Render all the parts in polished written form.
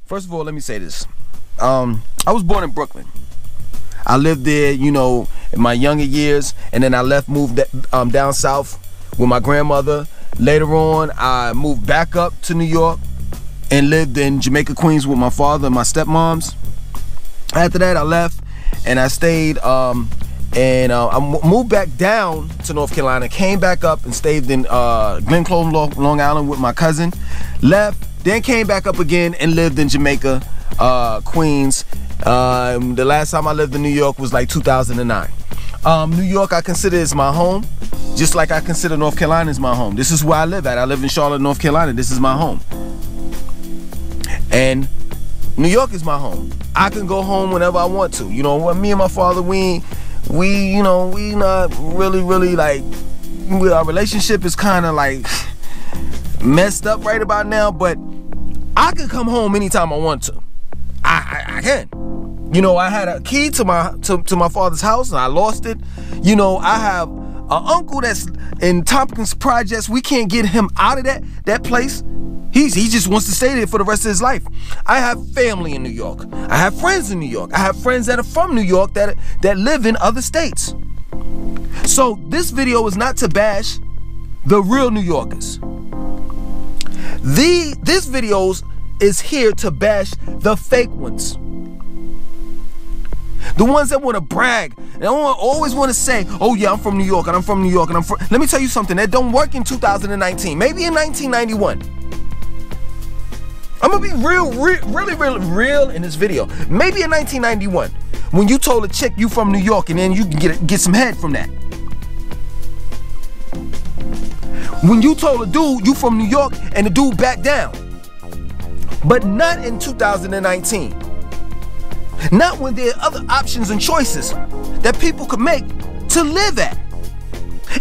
First of all, let me say this. I was born in Brooklyn. I lived there, you know, in my younger years, and then I moved down south with my grandmother. Later on, I moved back up to New York and lived in Jamaica, Queens with my father and my stepmoms. After that, I left and I stayed, I moved back down to North Carolina, came back up and stayed in Glen Clove, Long Island with my cousin. Left, then came back up again and lived in Jamaica, Queens. The last time I lived in New York was like 2009. New York I consider is my home, just like I consider North Carolina is my home. This is where I live at. I live in Charlotte, North Carolina. This is my home. And New York is my home. I can go home whenever I want to. You know, me and my father, we not really like, our relationship is kind of like messed up right about now, but I can come home anytime I want to. I can. You know, I had a key to my father's house and I lost it. You know, I have an uncle that's in Tompkins Projects. We can't get him out of that place. He just wants to stay there for the rest of his life. I have family in New York. I have friends in New York. I have friends that are from New York that live in other states. So this video is not to bash the real New Yorkers. This video is here to bash the fake ones. The ones that want to brag. They always want to say, oh yeah, I'm from New York and I'm from New York and I'm from... Let me tell you something, that don't work in 2019. Maybe in 1991. I'm gonna be really real in this video. Maybe in 1991, when you told a chick you from New York and then you can get some head from that. When you told a dude you from New York and the dude backed down. But not in 2019. Not when there are other options and choices that people could make to live at.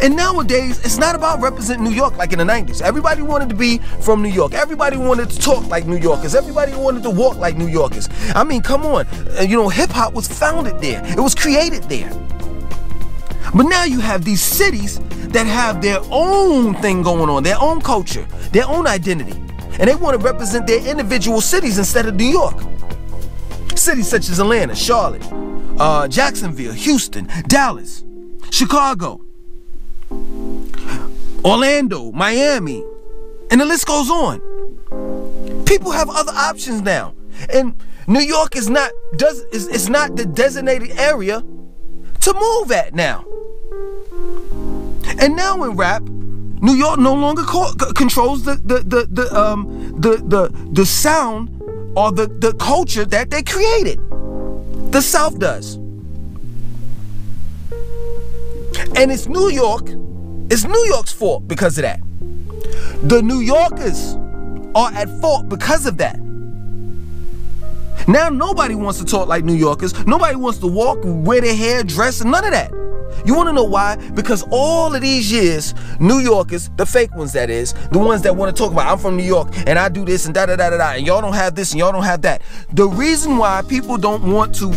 And nowadays, it's not about representing New York like in the 90s. Everybody wanted to be from New York. Everybody wanted to talk like New Yorkers. Everybody wanted to walk like New Yorkers. I mean, come on. You know, hip hop was founded there. It was created there. But now you have these cities that have their own thing going on, their own culture, their own identity. And they want to represent their individual cities instead of New York. Cities such as Atlanta, Charlotte, Jacksonville, Houston, Dallas, Chicago, Orlando, Miami, and the list goes on. People have other options now. And New York is not the designated area to move at now. And now in rap, New York no longer controls the sound or the culture that they created. The South does. And it's New York's fault because of that. The New Yorkers are at fault because of that. Now nobody wants to talk like New Yorkers. Nobody wants to walk, wear their hair, dress, and none of that. You want to know why? Because all of these years, New Yorkers, the fake ones that is, the ones that want to talk about, I'm from New York and I do this and da-da-da-da-da, and y'all don't have this and y'all don't have that. The reason why people don't want to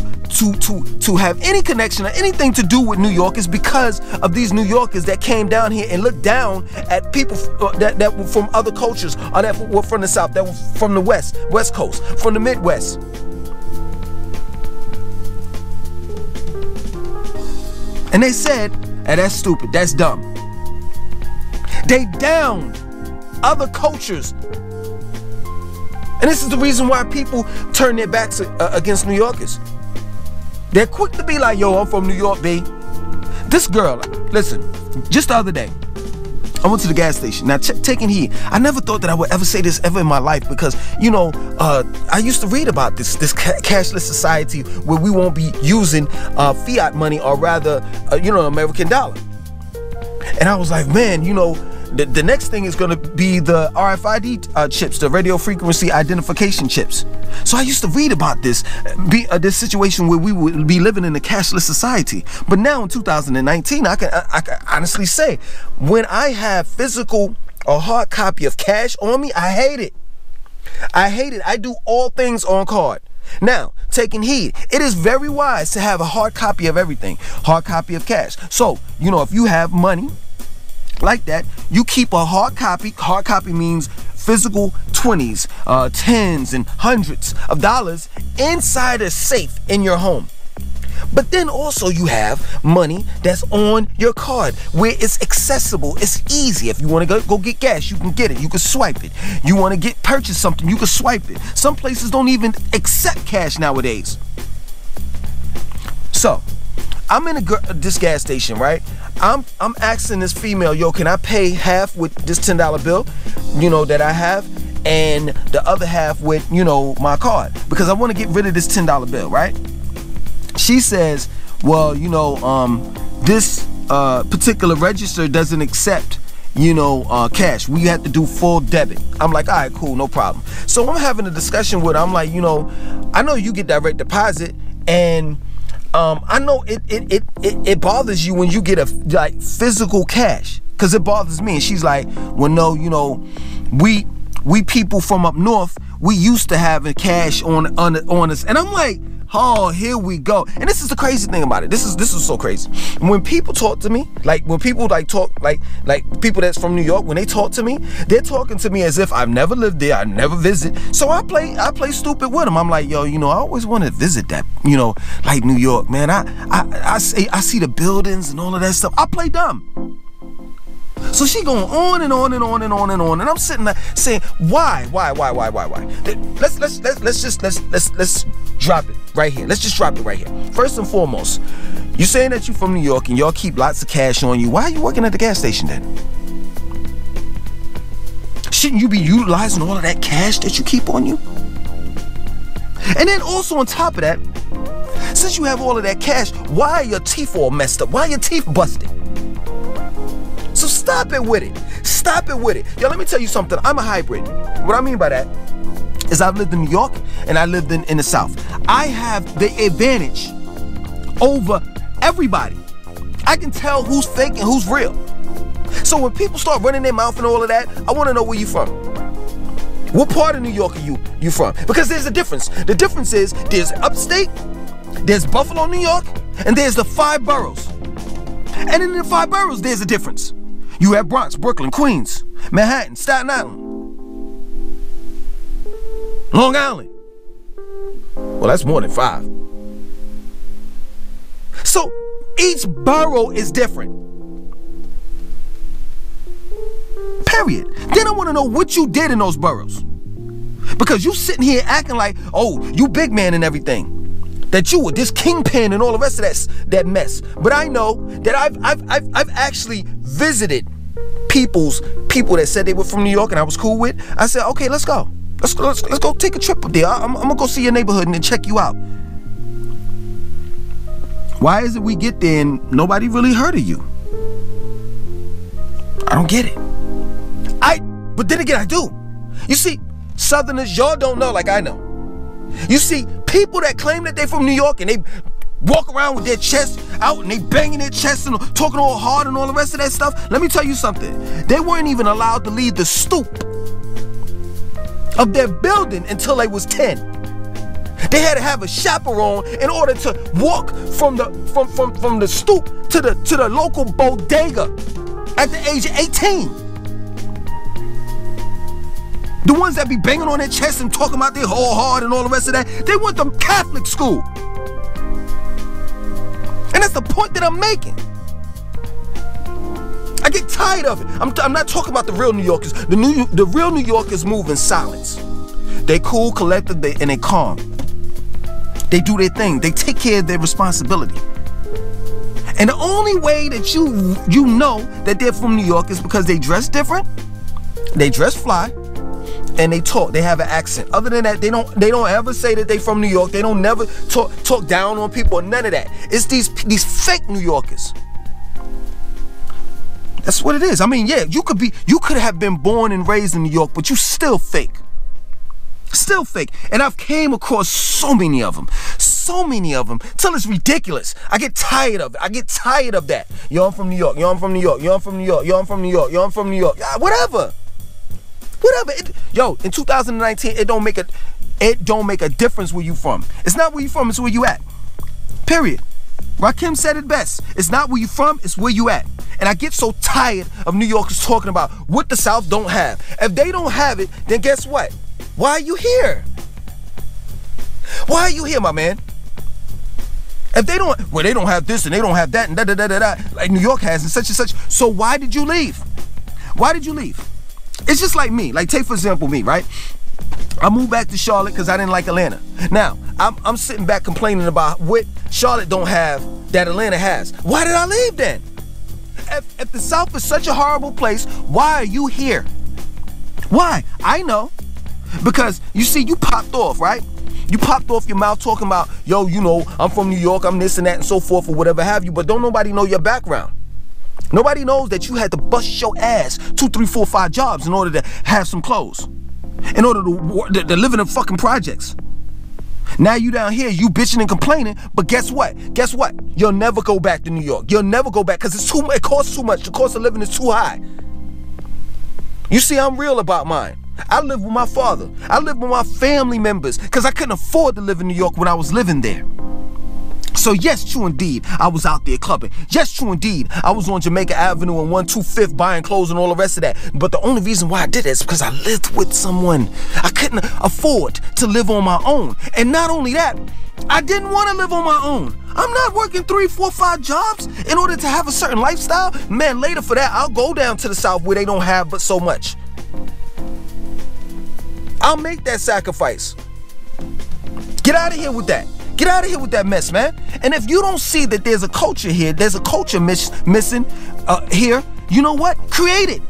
have any connection or anything to do with New York is because of these New Yorkers that came down here and looked down at people that were from other cultures, or that were from the South, that were from the West Coast, from the Midwest. And they said, hey, that's stupid, that's dumb. They downed other cultures. And this is the reason why people turn their backs against New Yorkers. They're quick to be like, yo, I'm from New York, B. This girl, listen, just the other day, I went to the gas station. Now, taking heed, I never thought that I would ever say this ever in my life because, you know, I used to read about this cashless society where we won't be using fiat money, or rather, you know, American dollar. And I was like, man, you know, the next thing is going to be the RFID chips, the radio frequency identification chips. So I used to read about this situation where we would be living in a cashless society. But now in 2019, I can honestly say, when I have physical or hard copy of cash on me, I hate it. I hate it. I do all things on card. Now, taking heed, it is very wise to have a hard copy of everything, hard copy of cash. So, you know, if you have money like that, you keep a hard copy. Hard copy means physical 20s, 10s, and hundreds of dollars inside a safe in your home. But then also you have money that's on your card where it's accessible, it's easy. If you want to go get gas, you can get it, you can swipe it. You want to purchase something, you can swipe it. Some places don't even accept cash nowadays. So I'm in this gas station, right? I'm asking this female, yo, can I pay half with this $10 bill, you know, that I have, and the other half with, you know, my card, because I want to get rid of this $10 bill, right? She says, well, you know, this particular register doesn't accept, you know, cash. We have to do full debit. I'm like, all right, cool, no problem. So I'm having a discussion with her. I'm like, you know, I know you get direct deposit, and I know it bothers you when you get like physical cash, because it bothers me. And she's like, well, no, you know, we people from up north, we used to having cash on us. And I'm like, oh, here we go. And this is the crazy thing about it. This is so crazy. When people talk to me, like when people talk like people that's from New York, when they talk to me, they're talking to me as if I've never lived there, I never visit. So I play stupid with them. I'm like, yo, you know, I always wanted to visit that, you know, like New York, man. I see the buildings and all of that stuff. I play dumb. So she going on and on and on and on and on, and I'm sitting there saying, why? Let's drop it right here. Let's just drop it right here. First and foremost, you're saying that you're from New York and y'all keep lots of cash on you. Why are you working at the gas station then? Shouldn't you be utilizing all of that cash that you keep on you? And then also on top of that, since you have all of that cash, why are your teeth all messed up? Why are your teeth busted? So stop it with it. Stop it with it. Yo, let me tell you something. I'm a hybrid. What I mean by that is I've lived in New York and I lived in the South. I have the advantage over everybody. I can tell who's fake and who's real. So when people start running their mouth and all of that, I want to know where you from. What part of New York are you from? Because there's a difference. The difference is there's upstate, there's Buffalo, New York, and there's the 5 boroughs. And in the 5 boroughs, there's a difference. You have Bronx, Brooklyn, Queens, Manhattan, Staten Island, Long Island. Well, that's more than 5. So each borough is different. Period. Then I want to know what you did in those boroughs. Because you sitting here acting like, oh, you big man and everything. That you were this kingpin and all the rest of that mess. But I know that I've actually visited people that said they were from New York and I was cool with. I said, okay, let's go. Let's go take a trip up there. I'm gonna go see your neighborhood and then check you out. Why is it we get there and nobody really heard of you? I don't get it. But then again, I do. You see, Southerners, y'all don't know like I know. You see, people that claim that they're from New York and they walk around with their chest out and they banging their chest and talking all hard and all the rest of that stuff. Let me tell you something. They weren't even allowed to leave the stoop of their building until they was 10. They had to have a chaperone in order to walk from the stoop to the local bodega at the age of 18. The ones that be banging on their chest and talking about their whole hard and all the rest of that, they went to Catholic school. And that's the point that I'm making. I get tired of it. I'm not talking about the real New Yorkers. The real New Yorkers move in silence. They cool, collected, and they calm. They do their thing. They take care of their responsibility. And the only way that you know that they're from New York is because they dress different, they dress fly, and they talk. They have an accent. Other than that, they don't ever say that they from New York. They don't never talk down on people or none of that. It's these fake New Yorkers. That's what it is. I mean, yeah, you could have been born and raised in New York, but you still fake. Still fake. And I've came across so many of them till it's ridiculous. I get tired of it. I get tired of that. Yo, I'm from New York. Yo, I'm from New York. Yo, I'm from New York. Yo, I'm from New York. Yo, I'm from New York. Whatever. Whatever. Yo, in 2019, it don't make a difference where you from. It's not where you from, it's where you at. Period. Rakim said it best. It's not where you from, it's where you at. And I get so tired of New Yorkers talking about what the South don't have. If they don't have it, then guess what? Why are you here? Why are you here, my man? If they don't, well, they don't have this and they don't have that and da-da-da-da-da, like New York has and such and such. So why did you leave? Why did you leave? It's just like me. Like, take for example me, right? I moved back to Charlotte because I didn't like Atlanta. Now, I'm sitting back complaining about what Charlotte don't have that Atlanta has. Why did I leave then? If the South is such a horrible place, why are you here? Why? I know. Because, you see, you popped off, right? You popped off your mouth talking about, yo, you know, I'm from New York, I'm this and that and so forth or whatever have you, but don't nobody know your background. Nobody knows that you had to bust your ass 2, 3, 4, 5 jobs in order to have some clothes. In order to live in the fucking projects. Now you down here, you bitching and complaining, but guess what? Guess what? You'll never go back to New York. You'll never go back because it costs too much. The cost of living is too high. You see, I'm real about mine. I live with my father. I live with my family members because I couldn't afford to live in New York when I was living there. So yes, true indeed, I was out there clubbing. Yes, true indeed, I was on Jamaica Avenue and 125th buying clothes and all the rest of that. But the only reason why I did it is because I lived with someone. I couldn't afford to live on my own. And not only that, I didn't want to live on my own. I'm not working 3, 4, 5 jobs in order to have a certain lifestyle. Man, later for that, I'll go down to the South where they don't have but so much. I'll make that sacrifice. Get out of here with that. Get out of here with that mess, man. And if you don't see that there's a culture here, there's a culture missing here, you know what? Create it.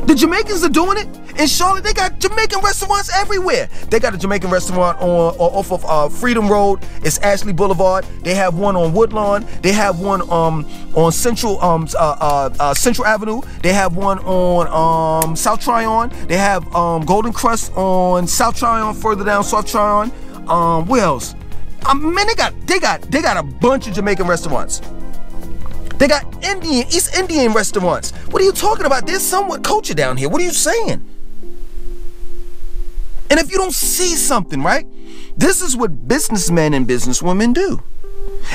The Jamaicans are doing it. In Charlotte, they got Jamaican restaurants everywhere. They got a Jamaican restaurant off of Freedom Road. It's Ashley Boulevard. They have one on Woodlawn. They have one on Central Avenue. They have one on South Tryon. They have Golden Crust on South Tryon, further down South Tryon. Where else? Man, they got a bunch of Jamaican restaurants. They got East Indian restaurants. What are you talking about? There's somewhat culture down here. What are you saying? And if you don't see something, right? This is what businessmen and businesswomen do.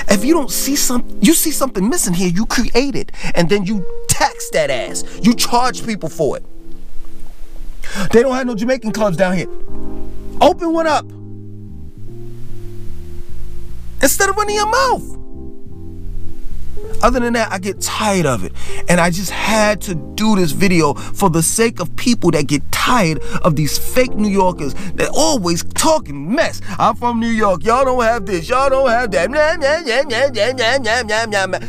If you don't see something, you see something missing here, you create it. And then you tax that ass. You charge people for it. They don't have no Jamaican clubs down here. Open one up. Instead of running your mouth. Other than that, I get tired of it. And I just had to do this video for the sake of people that get tired of these fake New Yorkers that always talking mess. I'm from New York. Y'all don't have this. Y'all don't have that.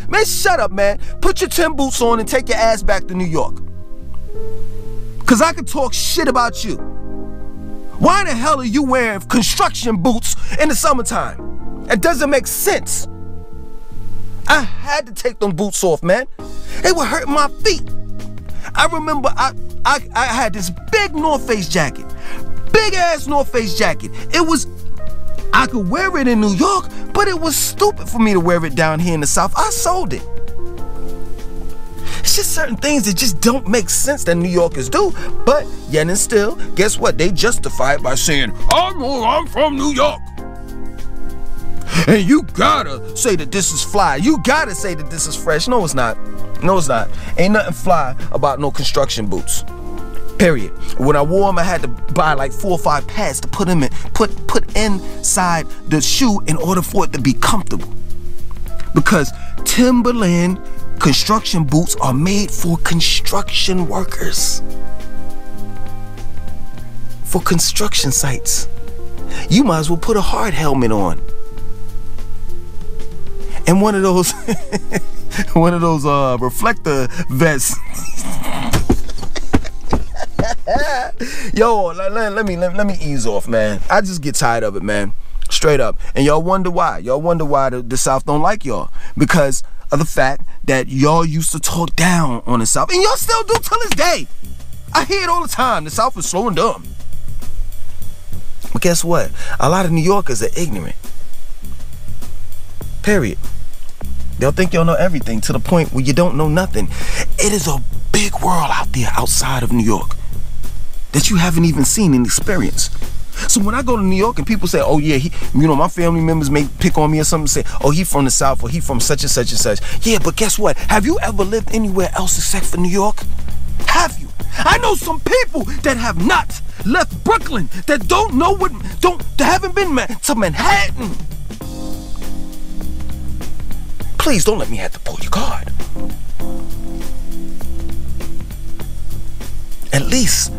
Man, shut up, man. Put your Tim boots on and take your ass back to New York. Because I can talk shit about you. Why the hell are you wearing construction boots in the summertime? It doesn't make sense. I had to take them boots off, man. They were hurting my feet. I remember I had this big North Face jacket. Big ass North Face jacket. I could wear it in New York, but it was stupid for me to wear it down here in the South. I sold it. It's just certain things that just don't make sense that New Yorkers do. But yet and still, guess what? They justify it by saying, I'm from New York. And you gotta say that this is fly. You gotta say that this is fresh. No, it's not. No, it's not. Ain't nothing fly about no construction boots. Period. When I wore them, I had to buy like 4 or 5 pads to put them in, put inside the shoe in order for it to be comfortable. Because Timberland construction boots are made for construction workers. For construction sites. You might as well put a hard helmet on. And one of those reflector vests. Yo, let me ease off, man. I just get tired of it, man. Straight up. And y'all wonder why. Y'all wonder why the South don't like y'all. Because of the fact that y'all used to talk down on the South. And y'all still do till this day. I hear it all the time. The South is slow and dumb. But guess what? A lot of New Yorkers are ignorant. Period. They'll think y'all know everything to the point where you don't know nothing. It is a big world out there outside of New York. that you haven't even seen and experienced. So when I go to New York and people say, oh yeah, my family members may pick on me or something, say, oh, he from the South, or he from such and such and such. Yeah, but guess what? Have you ever lived anywhere else except for New York? Have you? I know some people that have not left Brooklyn, that haven't been to Manhattan. Please don't let me have to pull your card. At least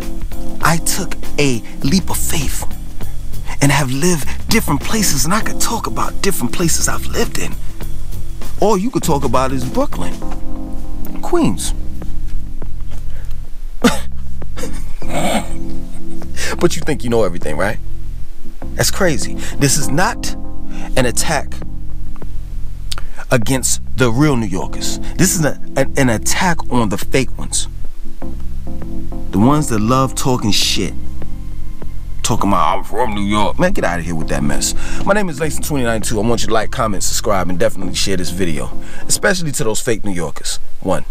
I took a leap of faith and have lived different places, and I could talk about different places I've lived in. All you could talk about is Brooklyn, Queens. But you think you know everything, right? That's crazy. This is not an attack against the real New Yorkers. This is an attack on the fake ones. The ones that love talking shit. Talking about, I'm from New York. Man, get out of here with that mess. My name is Langston2092. I want you to like, comment, subscribe, and definitely share this video. Especially to those fake New Yorkers. 1.